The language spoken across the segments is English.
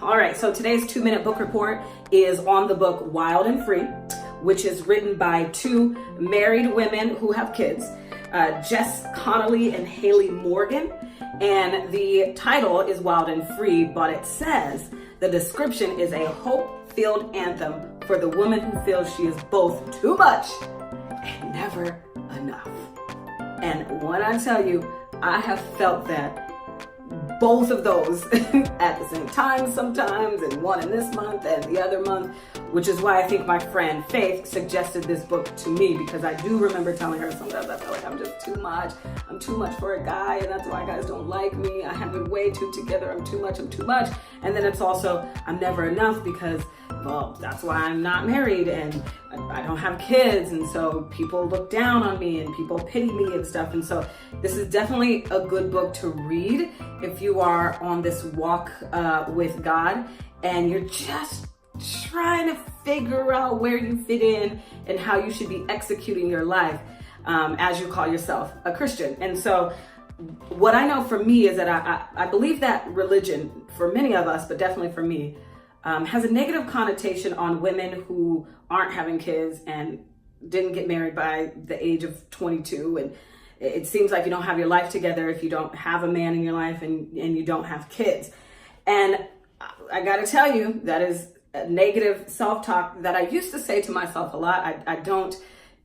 All right, so today's 2-minute book report is on the book Wild and Free, which is written by two married women who have kids, Jess Connolly and Hayley Morgan. And the title is Wild and Free, but it says the description is a hope-filled anthem for the woman who feels she is both too much and never enough. And when I tell you, I have felt that both of those at the same time sometimes, and one in this month and the other month, which is why I think my friend Faith suggested this book to me, because I do remember telling her sometimes I feel like I'm just too much. I'm too much for a guy, and that's why guys don't like me. I have it way too together. I'm too much. And then it's also, I'm never enough because, well, that's why I'm not married and I don't have kids. And so people look down on me and people pity me and stuff. And so this is definitely a good book to read if you are on this walk with God and you're just trying to figure out where you fit in and how you should be executing your life as you call yourself a Christian. And so what I know for me is that I believe that religion, for many of us, but definitely for me, has a negative connotation on women who aren't having kids and didn't get married by the age of 22. And it seems like you don't have your life together if you don't have a man in your life and you don't have kids. And I got to tell you, that is a negative self-talk that I used to say to myself a lot. I don't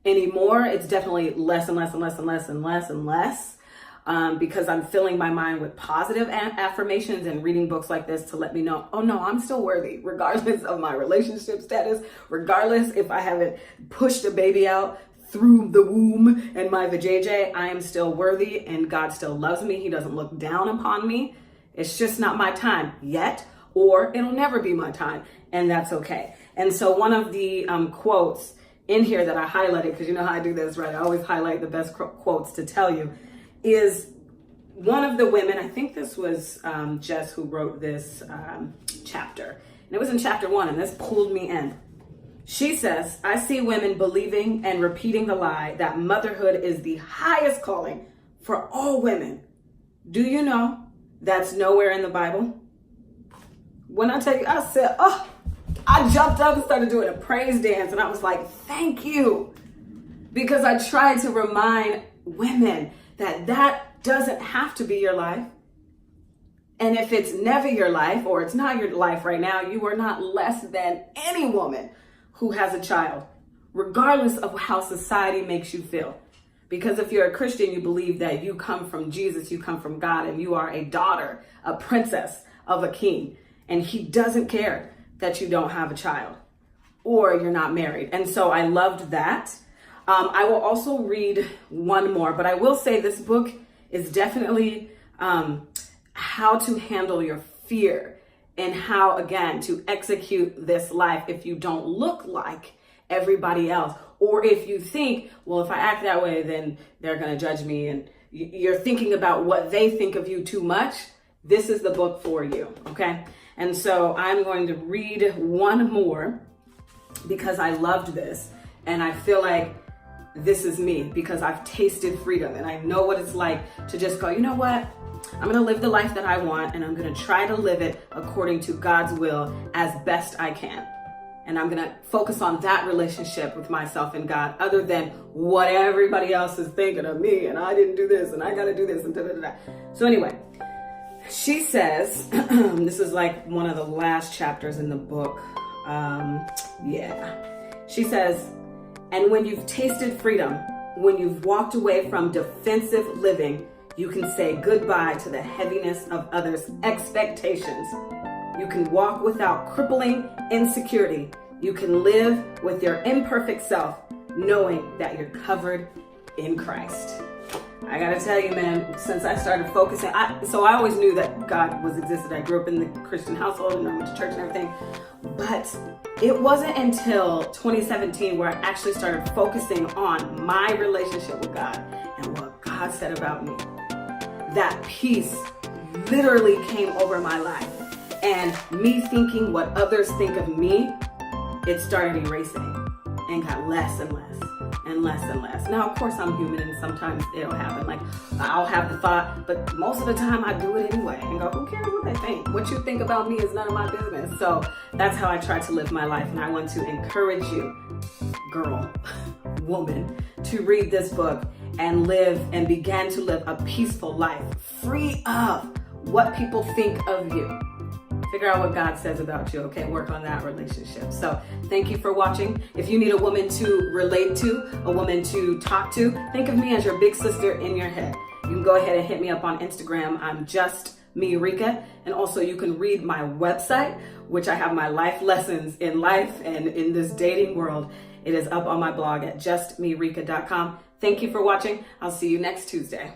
anymore. It's definitely less and less and less and less and less and less. Because I'm filling my mind with positive affirmations and reading books like this to let me know, oh no, I'm still worthy, regardless of my relationship status, regardless if I haven't pushed a baby out through the womb and my vajayjay, I am still worthy and God still loves me. He doesn't look down upon me. It's just not my time yet, or it'll never be my time, and that's okay. And so one of the quotes in here that I highlighted, because you know how I do this, right? I always highlight the best quotes to tell you, is one of the women, I think this was Jess who wrote this chapter. And it was in chapter 1, and this pulled me in. She says, I see women believing and repeating the lie that motherhood is the highest calling for all women. Do you know that's nowhere in the Bible? When I tell you, I said, oh, I jumped up and started doing a praise dance, and I was like, thank you. Because I tried to remind women that doesn't have to be your life. And if it's never your life, or it's not your life right now, you are not less than any woman who has a child, regardless of how society makes you feel. Because if you're a Christian, you believe that you come from Jesus, you come from God, and you are a daughter, a princess of a king. And he doesn't care that you don't have a child or you're not married. And so I loved that. I will also read one more, but I will say this book is definitely how to handle your fear and how, again, to execute this life if you don't look like everybody else. Or if you think, well, if I act that way, then they're going to judge me. And you're thinking about what they think of you too much. This is the book for you, okay? And so I'm going to read one more because I loved this. And I feel like this is me because I've tasted freedom and I know what it's like to just go, you know what? I'm going to live the life that I want and I'm going to try to live it according to God's will as best I can. And I'm going to focus on that relationship with myself and God other than what everybody else is thinking of me. And I didn't do this and I got to do this and da da da. So anyway, she says, this is like one of the last chapters in the book. She says, and when you've tasted freedom, when you've walked away from defensive living, you can say goodbye to the heaviness of others' expectations. You can walk without crippling insecurity. You can live with your imperfect self, knowing that you're covered in Christ. I gotta tell you, man, since I started focusing, so I always knew that God existed. I grew up in the Christian household and I went to church and everything. But it wasn't until 2017 where I actually started focusing on my relationship with God and what God said about me. That peace literally came over my life. And me thinking what others think of me, it started erasing and got less and less. and less and less. Now, of course, I'm human and sometimes it'll happen. Like, I'll have the thought, but most of the time I do it anyway and go, who cares what they think? What you think about me is none of my business. So that's how I try to live my life. And I want to encourage you, girl, woman, to read this book and live and begin to live a peaceful life, free of what people think of you. Figure out what God says about you, okay? Work on that relationship. So thank you for watching. If you need a woman to relate to, a woman to talk to, think of me as your big sister in your head. You can go ahead and hit me up on Instagram. I'm Just Me Rika. And also you can read my website, which I have my life lessons in life and in this dating world. It is up on my blog at justmerika.com. Thank you for watching. I'll see you next Tuesday.